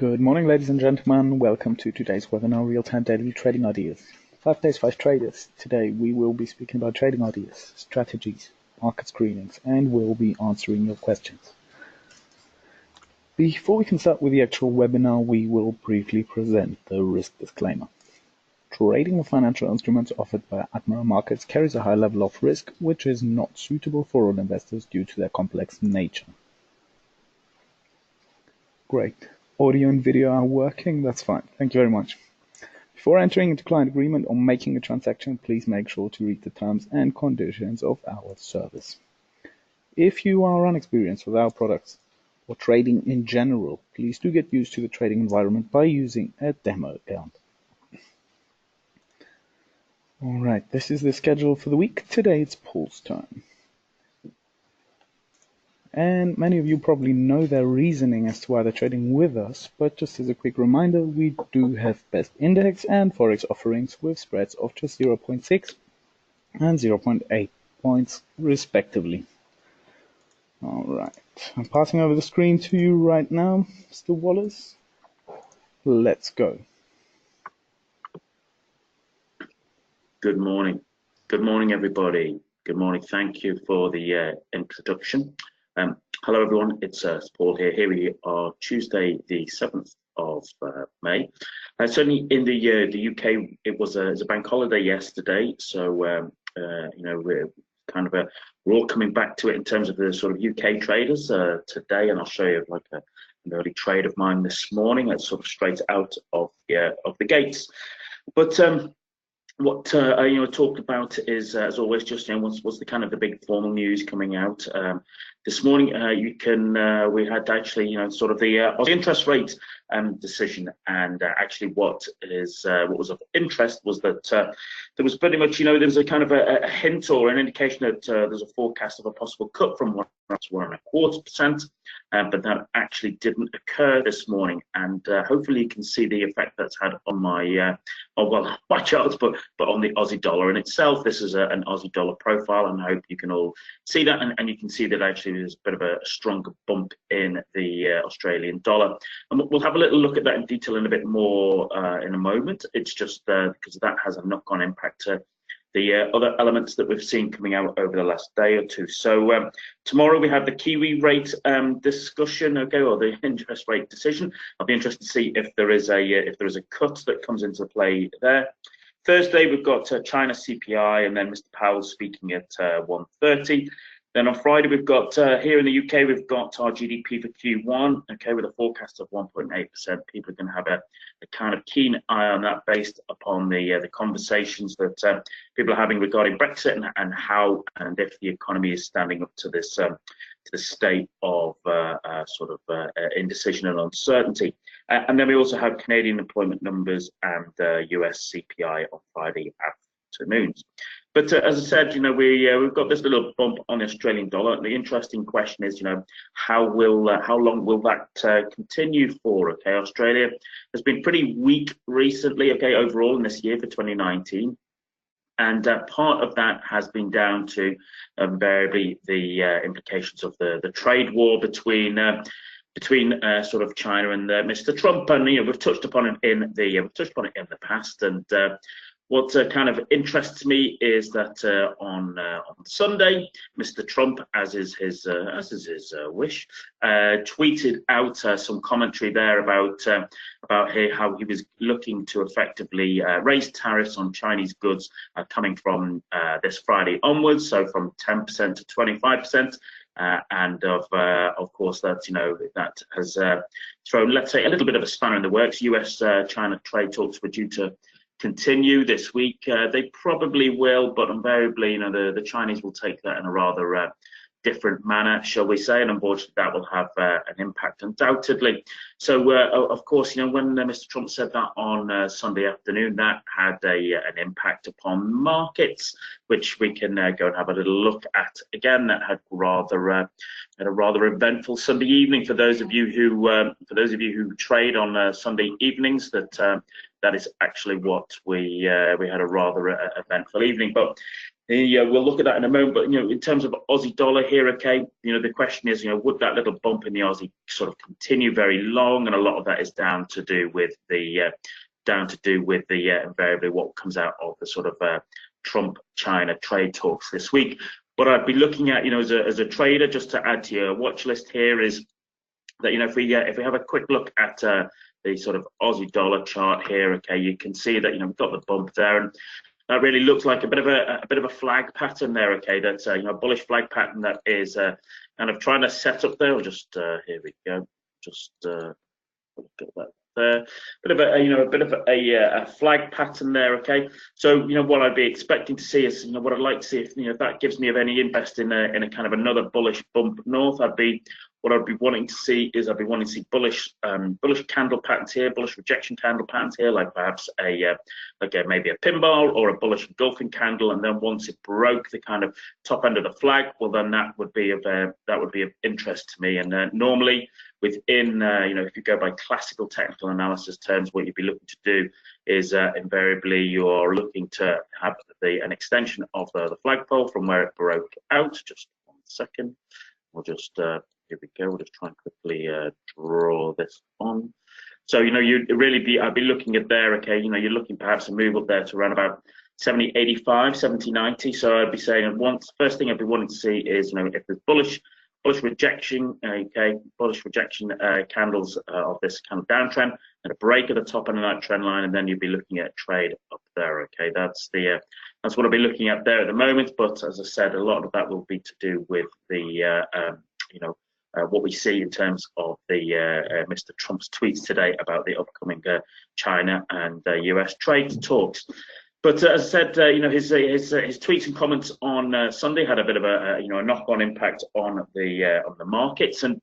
Good morning, ladies and gentlemen. Welcome to today's webinar, Real-Time Daily Trading Ideas. 5 days, 5 traders. Today we will be speaking about trading ideas, strategies, market screenings, and we'll be answering your questions. Before we can start with the actual webinar, we will briefly present the risk disclaimer. Trading of financial instruments offered by Admiral Markets carries a high level of risk, which is not suitable for all investors due to their complex nature. Great. Audio and video are working, that's fine. Thank you very much. Before entering into client agreement or making a transaction, please make sure to read the terms and conditions of our service. If you are unexperienced with our products or trading in general, please do get used to the trading environment by using a demo account. Alright, this is the schedule for the week. Today it's Paul's time. And many of you probably know their reasoning as to why they're trading with us, but just as a quick reminder, we do have best index and forex offerings with spreads of just 0.6 and 0.8 points respectively. Alright, I'm passing over the screen to you right now, Mr. Wallace. Let's go. Good morning. Good morning, everybody. Good morning. Thank you for the introduction. Hello everyone, it's Paul here. Here we are, Tuesday the 7th of May. Certainly in the UK, it was a bank holiday yesterday, so you know, we're all coming back to it in terms of the sort of UK traders today, and I'll show you like an early trade of mine this morning. That's sort of straight out of the gates. But what you know, talked about is, as always, just what's the kind of the big formal news coming out this morning. We had actually sort of the interest rate decision, and actually what was of interest was that there was pretty much there was a kind of a hint or an indication that there's a forecast of a possible cut from 1 to 1.25%, but that actually didn't occur this morning, and hopefully you can see the effect that's had on my my charts, but on the Aussie dollar in itself. This is an Aussie dollar profile, and I hope you can all see that, and you can see that actually there's a bit of a stronger bump in the Australian dollar, and we'll have a little look at that in detail in a bit more in a moment. It's just because that has a knock-on impact to the other elements that we've seen coming out over the last day or two. So tomorrow we have the Kiwi rate discussion, okay, or the interest rate decision. I'll be interested to see if there is a cut that comes into play there. Thursday we've got China CPI, and then Mr. Powell speaking at 1:30. Then on Friday we've got here in the UK we've got our GDP for Q1, okay, with a forecast of 1.8%. People are going to have a kind of keen eye on that based upon the conversations that people are having regarding Brexit and how and if the economy is standing up to this to the state of sort of indecision and uncertainty. And then we also have Canadian employment numbers and US CPI on Friday afternoons. But as I said, we've got this little bump on the Australian dollar. The interesting question is, how long will that continue for? Okay, Australia has been pretty weak recently. Okay, overall in this year for 2019, and part of that has been down to invariably the implications of the trade war between sort of China and Mr. Trump, and we've touched upon it in the past, and what kind of interests me is that on Sunday, Mr. Trump, as is his wish, tweeted out some commentary there about how he was looking to effectively raise tariffs on Chinese goods coming from this Friday onwards, so from 10% to 25%. And of course that has thrown, let's say, a little bit of a spanner in the works. US-China trade talks were due to continue this week. They probably will, but invariably, the Chinese will take that in a rather different manner, shall we say, and unfortunately that will have an impact undoubtedly. So of course, when Mr. Trump said that on Sunday afternoon, that had an impact upon markets, which we can go and have a little look at again. That had a rather eventful Sunday evening for those of you who trade on Sunday evenings. That is actually what we had a rather eventful evening. But Yeah, we'll look at that in a moment. But in terms of Aussie dollar here, okay, the question is, would that little bump in the Aussie sort of continue very long? And a lot of that is down to do with the invariably what comes out of the sort of Trump-China trade talks this week. What I'd be looking at, as a trader, just to add to your watch list here, is that if we have a quick look at the sort of Aussie dollar chart here, okay, you can see that we've got the bump there, and that really looks like a bit of a flag pattern there, okay. That's a bullish flag pattern that is kind of trying to set up there. We'll just here we go, just look at that there. A bit of a flag pattern there, okay. So what I'd be expecting to see is what I'd like to see if that gives me of any interest in a kind of another bullish bump north. What I'd be wanting to see is bullish candle patterns here, bullish rejection candle patterns here, like perhaps maybe a pin bar or a bullish engulfing candle, and then once it broke the kind of top end of the flag, well then that would be of interest to me. And normally within if you go by classical technical analysis terms, what you'd be looking to do is invariably you're looking to have an extension of the flagpole from where it broke out. Just 1 second, we'll just here we go. We'll just try and quickly draw this on. So I'd be looking at there, okay. You're looking perhaps to move up there to around about 70.85, 70.90. So I'd be saying first thing I'd be wanting to see is if there's bullish rejection, okay, bullish rejection candles of this kind of downtrend, and a break at the top end of that trend line, and then you'd be looking at a trade up there, okay. That's what I'll be looking at there at the moment. But as I said, a lot of that will be to do with the what we see in terms of the Mr. Trump's tweets today about the upcoming China and US trade talks. But as I said, his tweets and comments on Sunday had a bit of a knock-on impact on the markets, and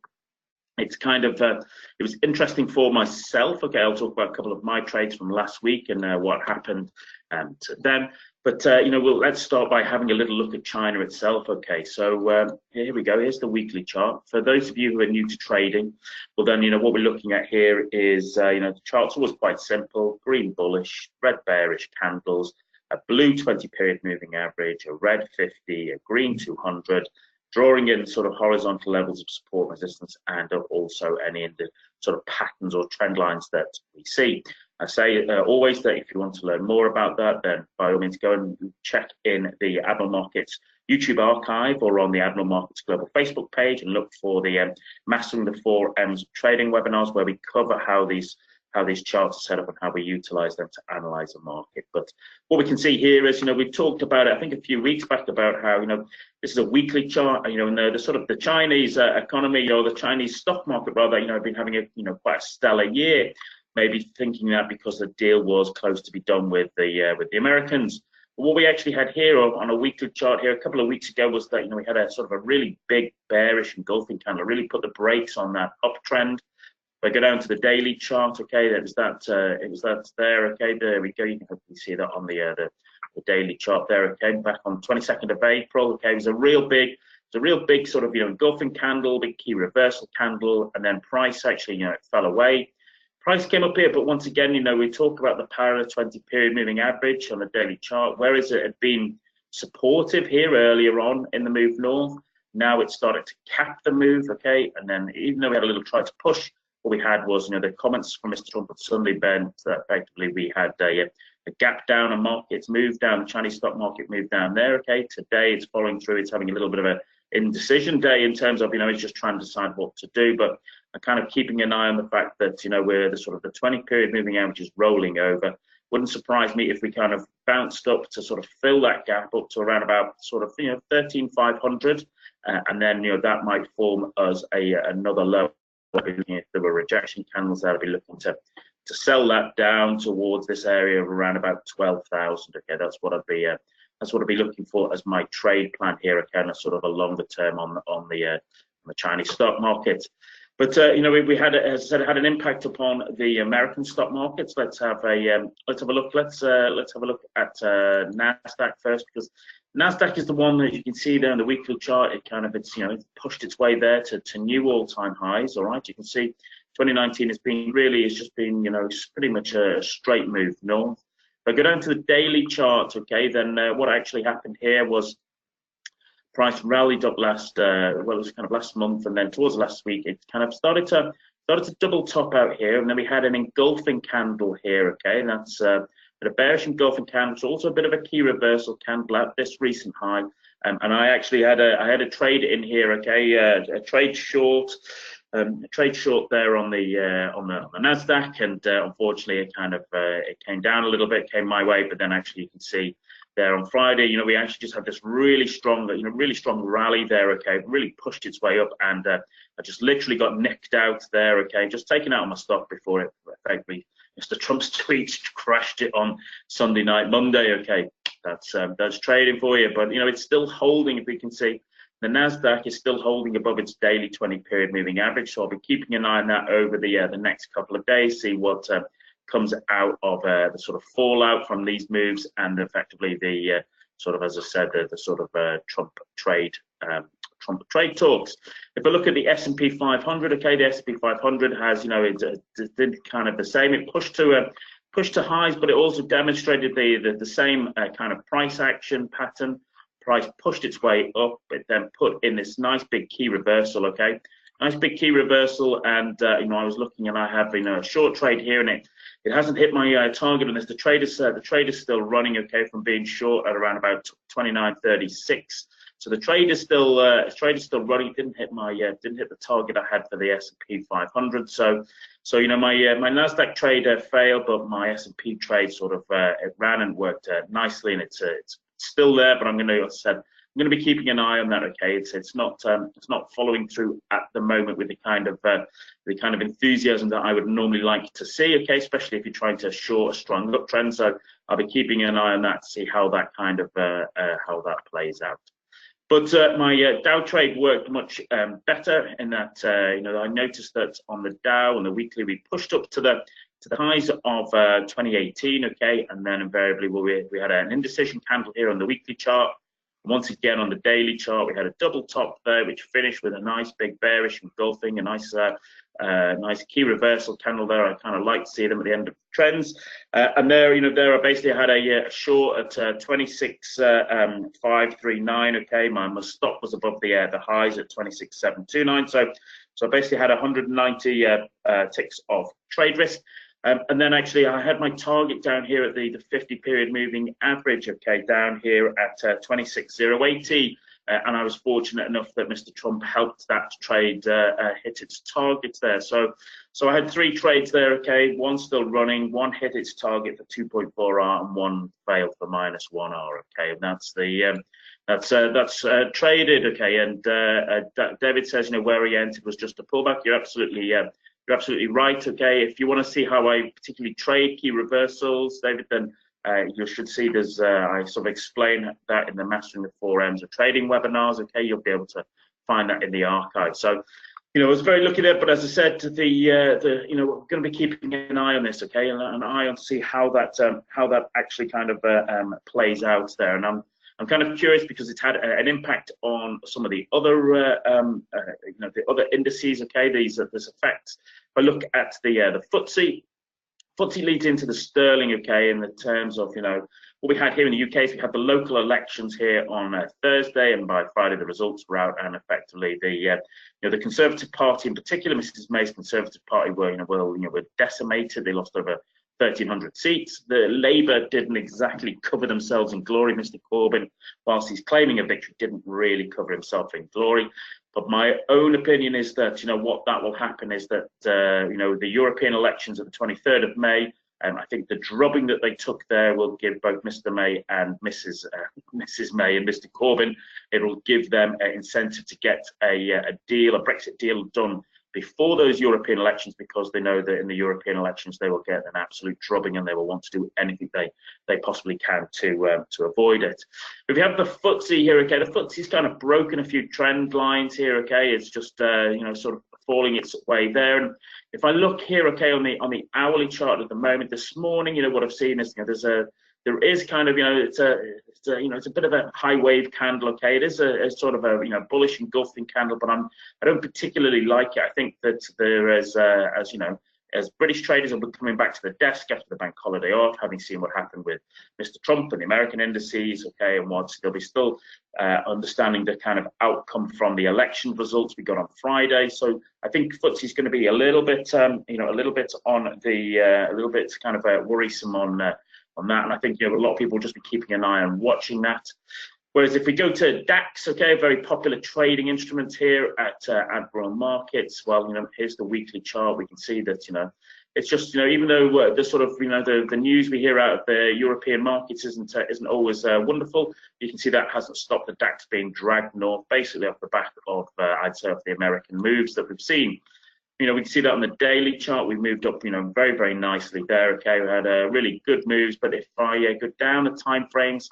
it's kind of it was interesting for myself. Okay, I'll talk about a couple of my trades from last week and what happened to them. But let's start by having a little look at China itself. Okay, so here we go. Here's the weekly chart. For those of you who are new to trading, well then what we're looking at here is the chart's always quite simple: green bullish, red bearish candles, a blue 20-period moving average, a red 50, a green 200, drawing in sort of horizontal levels of support, resistance, and also any of the sort of patterns or trend lines that we see. I say always that if you want to learn more about that, then by all means go and check in the Admiral Markets YouTube archive or on the Admiral Markets Global Facebook page and look for the Mastering the 4 M's of Trading webinars, where we cover how these charts are set up and how we utilize them to analyze the market. But what we can see here is, we've talked about it, I think a few weeks back, about how, this is a weekly chart, and the sort of the Chinese economy, or the Chinese stock market rather, been having a quite a stellar year. Maybe thinking that because the deal was close to be done with the Americans. But what we actually had here on a weekly chart here a couple of weeks ago was that we had a sort of a really big bearish engulfing candle, really put the brakes on that uptrend. If I go down to the daily chart, okay, it was that there, okay, there we go. You can hopefully see that on the daily chart there, okay. Back on 22nd of April, okay, it was a real big sort of engulfing candle, big key reversal candle, and then price actually it fell away. Price came up here, but once again, we talk about the power of the 20-period moving average on the daily chart. Whereas it had been supportive here earlier on in the move north, now it started to cap the move, okay. And then even though we had a little try to push, what we had was, the comments from Mr. Trump on Sunday meant that effectively we had a gap down, and markets moved down. The Chinese stock market moved down there, okay. Today it's following through. It's having a little bit of a indecision day in terms of, it's just trying to decide what to do. But I'm kind of keeping an eye on the fact that, we're the sort of the 20-period moving average is rolling over. Wouldn't surprise me if we kind of bounced up to sort of fill that gap up to around about sort of 13,500, and then that might form as another low. If there were rejection candles, I'd be looking to sell that down towards this area of around about 12,000. Okay, that's what I'd be looking for as my trade plan here. Again, a sort of a longer term on the Chinese stock market. But we had, as I said, it had an impact upon the American stock markets. Let's have a look. Let's have a look at Nasdaq first, because Nasdaq is the one that you can see there in the weekly chart. It's pushed its way there to new all-time highs. All right, you can see 2019 has just been pretty much a straight move north. If I go down to the daily chart, okay, then what actually happened here was price rallied up last, well, it was kind of last month, and then towards last week, it kind of started to double top out here, and then we had an engulfing candle here, okay, and that's a bearish engulfing candle. It's also a bit of a key reversal candle at this recent high, and I actually had a trade in here, okay, a trade short. A trade short there on the Nasdaq, and unfortunately it kind of it came down a little bit, came my way, but then actually you can see there on Friday, you know, we actually just had this really strong, you know, really strong rally there, okay, really pushed its way up, and I just literally got nicked out there, okay, just taking out my stock before it effectively, Mr. Trump's tweets crashed it on Sunday night, Monday, okay, that's trading for you, but you know, it's still holding, if we can see. The Nasdaq is still holding above its daily 20-period moving average, so I'll be keeping an eye on that over the next couple of days, see what comes out of the sort of fallout from these moves, and effectively the sort of, as I said, the sort of Trump trade talks. If I look at the S&P 500, okay, the S&P 500 has, you know, it did kind of the same. It pushed to highs, but it also demonstrated the same kind of price action pattern. Price pushed its way up, it then put in this nice big key reversal, okay, nice big key reversal, and you know, I was looking, and I have been a short trade here, and it hasn't hit my target on this. The trade is still running, okay, from being short at around about 29.36. So the trade is still running. Didn't hit the target I had for the S&P 500. So you know, my Nasdaq trade failed, but my S&P trade sort of it ran and worked nicely, and it's still there, but I'm going to be keeping an eye on that. Okay, it's not following through at the moment with the kind of enthusiasm that I would normally like to see. Okay, especially if you're trying to short a strong uptrend. So I'll be keeping an eye on that to see how that kind of how that plays out. But my Dow trade worked much better in that you know, I noticed that on the Dow on the weekly we pushed up to the highs of 2018, okay, and then invariably we had an indecision candle here on the weekly chart. Once again on the daily chart, we had a double top there, which finished with a nice big bearish engulfing, a nice nice key reversal candle there. I kind of like to see them at the end of trends, and there, you know, there I basically had a short at 26,539. Okay, my stop was above the highs at 26,729. So I basically had 190 ticks of trade risk. And then actually I had my target down here at the 50-period moving average, okay, down here at 26,080, and I was fortunate enough that Mr. Trump helped that trade hit its targets there. So I had 3 trades there, okay, one still running, one hit its target for 2.4R, and one failed for -1R, okay, and that's the that's traded, okay. And David says, you know, where he entered was just a pullback. You're absolutely right, okay. If you want to see how I particularly trade key reversals, David, then you should see there's I sort of explain that in the Mastering the 4 M's of Trading webinars, okay. You'll be able to find that in the archive. So, you know, I was very lucky there, but as I said, you know, we're going to be keeping an eye on this, okay, and an eye on to see how that actually kind of plays out there. And I'm kind of curious because it's had an impact on some of the other, you know, the other indices. Okay, there's effects. If I look at the FTSE leads into the sterling. Okay, in the terms of, you know, what we had here in the UK is we had the local elections here on Thursday, and by Friday the results were out, and effectively the you know, the Conservative Party in particular, Mrs May's Conservative Party, were were decimated. They lost over 1,300 seats. The Labour didn't exactly cover themselves in glory. Mr. Corbyn, whilst he's claiming a victory, didn't really cover himself in glory. But my own opinion is that, you know, what that will happen is that, you know, the European elections at the 23rd of May, I think the drubbing that they took there will give both Mr. May and Mrs. May and Mr. Corbyn, it will give them an incentive to get a Brexit deal done before those European elections, because they know that in the European elections they will get an absolute drubbing, and they will want to do anything they possibly can to avoid it. If you have the FTSE here, okay, the FTSE's kind of broken a few trend lines here, okay. It's just you know, sort of falling its way there. And if I look here, okay, on the hourly chart at the moment, this morning, you know, what I've seen is, you know, there is kind of, you know, it's a bit of a high wave candle, okay. It is a sort of a, you know, bullish engulfing candle, but I don't particularly like it. I think that there is, as you know, as British traders will be coming back to the desk after the bank holiday off, having seen what happened with Mr. Trump and the American indices, okay, and what they'll be still understanding the kind of outcome from the election results we got on Friday. So I think FTSE is going to be a little bit, you know, a little bit on the, a little bit kind of worrisome on that, and I think, you know, a lot of people will just be keeping an eye on watching that. Whereas if we go to DAX, okay, a very popular trading instrument here at Admiral Markets, well, you know, here's the weekly chart. We can see that, you know, it's just, you know, even though the sort of, you know, the news we hear out of the European markets isn't always wonderful, you can see that hasn't stopped the DAX being dragged north, basically off the back of, I'd say, of the American moves that we've seen. You know, we can see that on the daily chart. We moved up, you know, very, very nicely there. Okay, we had really good moves, but if I go down the time frames,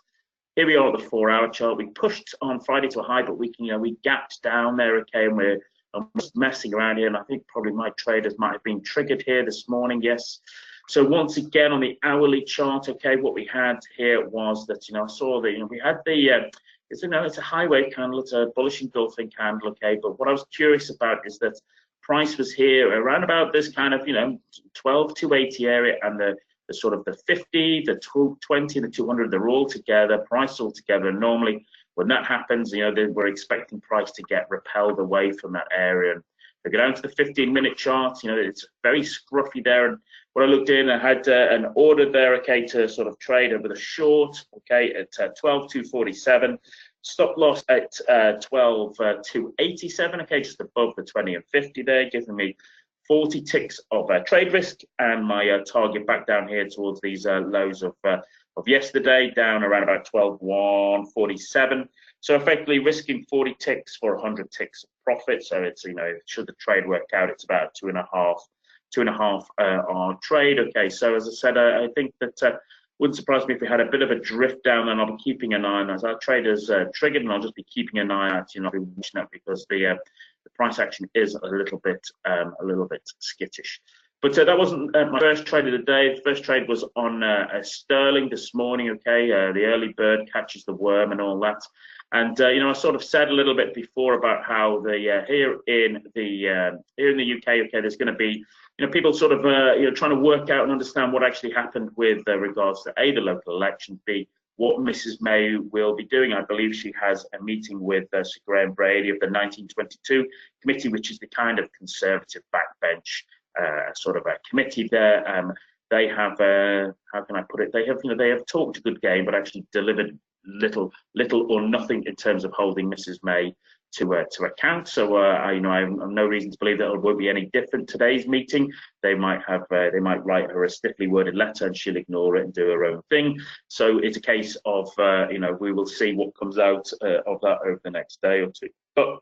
here we are at the 4-hour chart. We pushed on Friday to a high, but we can, you know, we gapped down there, okay, and we're just messing around here. And I think probably my traders might have been triggered here this morning, yes. So once again on the hourly chart, okay, what we had here was that, you know, I saw the, you know, we had the, it's, you know, it's a high wave candle, it's a bullish engulfing candle, okay. But what I was curious about is that price was here around about this kind of, you know, 12,280 area, and the sort of the 50, the 20, the 200, they're all together, price all together. And normally when that happens, you know, we're expecting price to get repelled away from that area. And if we go down to the 15-minute chart, you know, it's very scruffy there. And when I looked in, I had an order there, okay, to sort of trade over the short, okay, at 12,247. Stop loss at 12,287, okay, just above the 20 and 50 there, giving me 40 ticks of trade risk, and my target back down here towards these lows of yesterday, down around about 12,147. So effectively risking 40 ticks for 100 ticks of profit. So it's, you know, should the trade work out, it's about two and a half on trade. Okay, so as I said, I think that wouldn't surprise me if we had a bit of a drift down, and I'll be keeping an eye on as our traders triggered, and I'll just be keeping an eye out, you know, I'll be watching that because the price action is a little bit skittish. But that wasn't my first trade of the day. The first trade was on sterling this morning. Okay, the early bird catches the worm and all that. And you know, I sort of said a little bit before about how the here in the UK, okay, there's going to be, you know, people sort of you know, trying to work out and understand what actually happened with regards to A, the local election, B, what Mrs. May will be doing. I believe she has a meeting with Sir Graham Brady of the 1922 committee, which is the kind of conservative backbench sort of a committee there. They have, how can I put it? They have, you know, they have talked a good game, but actually delivered little or nothing in terms of holding Mrs. May to account. So you know, I have no reason to believe that it won't be any different today's meeting. They might have, they might write her a stiffly worded letter and she'll ignore it and do her own thing. So it's a case of, you know, we will see what comes out of that over the next day or two. But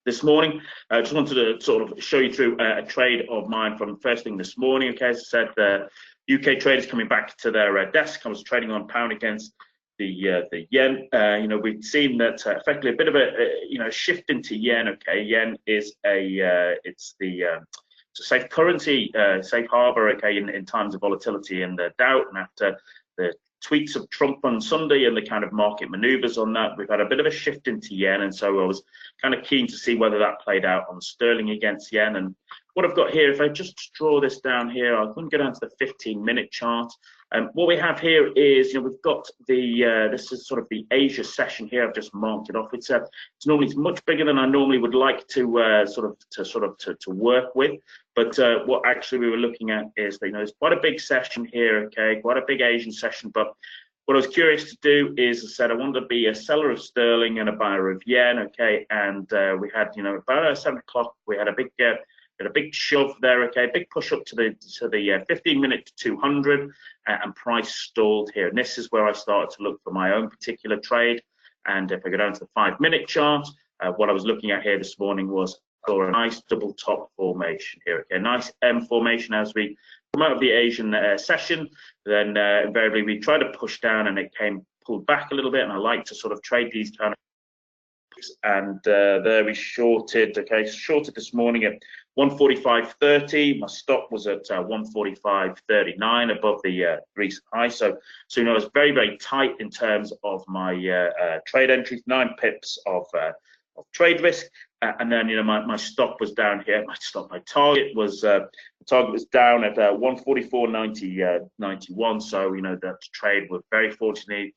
this morning, I just wanted to sort of show you through a trade of mine from first thing this morning. Okay, as I said, the UK traders coming back to their desk. I was trading on pound against the yen. You know, we've seen that effectively a bit of a you know, shift into yen. Okay, yen is a it's a safe currency, safe harbor. Okay, in times of volatility and doubt, and after the tweets of Trump on Sunday and the kind of market maneuvers on that, we've had a bit of a shift into yen, and so I was kind of keen to see whether that played out on sterling against yen. And what I've got here, if I just draw this down here, I can go down to the 15-minute chart. What we have here is, you know, we've got the this is sort of the Asia session here. I've just marked it off. It's normally much bigger than I normally would like to sort of work with. But what actually we were looking at is that, you know, there's quite a big session here. Okay, quite a big Asian session. But what I was curious to do is, I said I wanted to be a seller of sterling and a buyer of yen. Okay, and we had, you know, about 7 o'clock, we had a big shove there, okay, big push up to the 15-minute to 200, and price stalled here. And this is where I started to look for my own particular trade. And if I go down to the 5-minute chart, what I was looking at here this morning was a nice double top formation here. Okay, nice M formation as we come out of the Asian session. Then invariably we try to push down, and it pulled back a little bit. And I like to sort of trade these kind of, and there we shorted. Okay, shorted this morning at 145.30. My stop was at 145.39 above the recent high. So you know, it's very, very tight in terms of my trade entries. 9 pips of trade risk. and then my stop was down here. My target was down at 144.91. So that trade was very fortunate.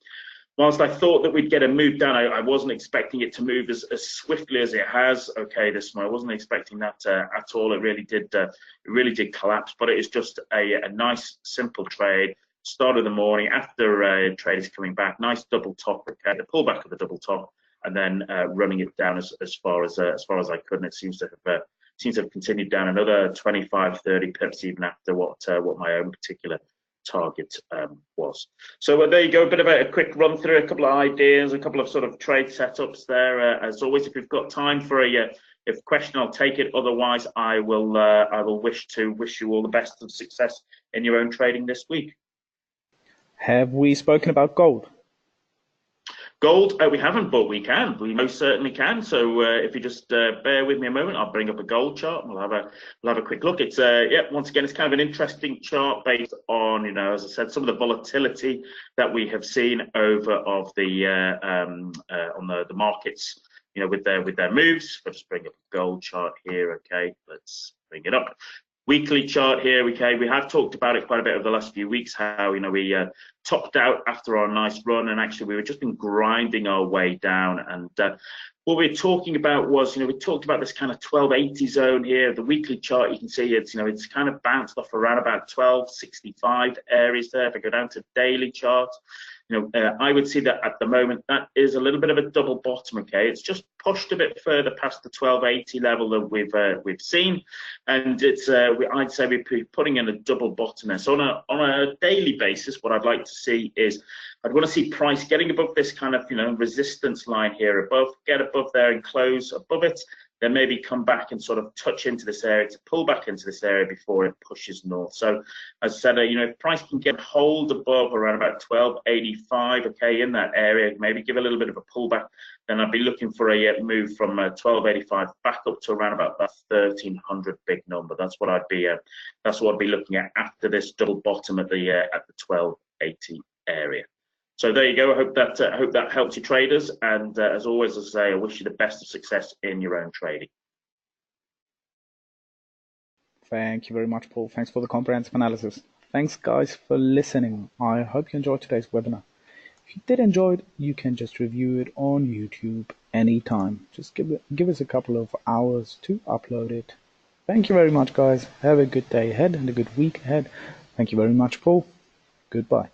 Whilst I thought that we'd get a move down, I wasn't expecting it to move as swiftly as it has. Okay, this one I wasn't expecting that at all. It really did collapse, but it is just a nice simple trade. Start of the morning after traders coming back, nice double top. Okay, the pullback of the double top, and then running it down as far as I could, and it seems to have continued down another 25, 30 pips even after what my own particular target was. So there you go, a bit of a quick run through, a couple of ideas, a couple of sort of trade setups there. As always, if you've got time for a question, I'll take it. Otherwise, I will wish you all the best of success in your own trading this week. Have we spoken about gold? Gold, we haven't, but we can. We most certainly can. So if you just bear with me a moment, I'll bring up a gold chart and we'll have a quick look. It's once again, it's kind of an interesting chart based on as I said, some of the volatility that we have seen over of the on the markets, with their moves. I'll just bring up a gold chart here. Okay, let's bring it up. Weekly chart here, okay, we have talked about it quite a bit over the last few weeks, how we topped out after our nice run, and actually we were just been grinding our way down. And what we're talking about was, we talked about this kind of 1280 zone here. The weekly chart, you can see it's it's kind of bounced off around about 1265 areas there. If I go down to daily chart, I would see that at the moment that is a little bit of a double bottom. Okay, it's just pushed a bit further past the 1280 level that we've seen, and it's I'd say we're putting in a double bottom there. So on a daily basis, what I'd like to see is I'd want to see price getting above this kind of resistance line here above, get above there and close above it. Then maybe come back and sort of touch into this area to pull back into this area before it pushes north. So as I said, if price can get hold above around about 1285, okay, in that area, maybe give a little bit of a pullback, then I'd be looking for a move from 1285 back up to around about that 1300 big number. That's what I'd be looking at after this double bottom at the 1280 area. So there you go. I hope that helps you traders. And as always, as I say, I wish you the best of success in your own trading. Thank you very much, Paul. Thanks for the comprehensive analysis. Thanks, guys, for listening. I hope you enjoyed today's webinar. If you did enjoy it, you can just review it on YouTube anytime. Just give us a couple of hours to upload it. Thank you very much, guys. Have a good day ahead and a good week ahead. Thank you very much, Paul. Goodbye.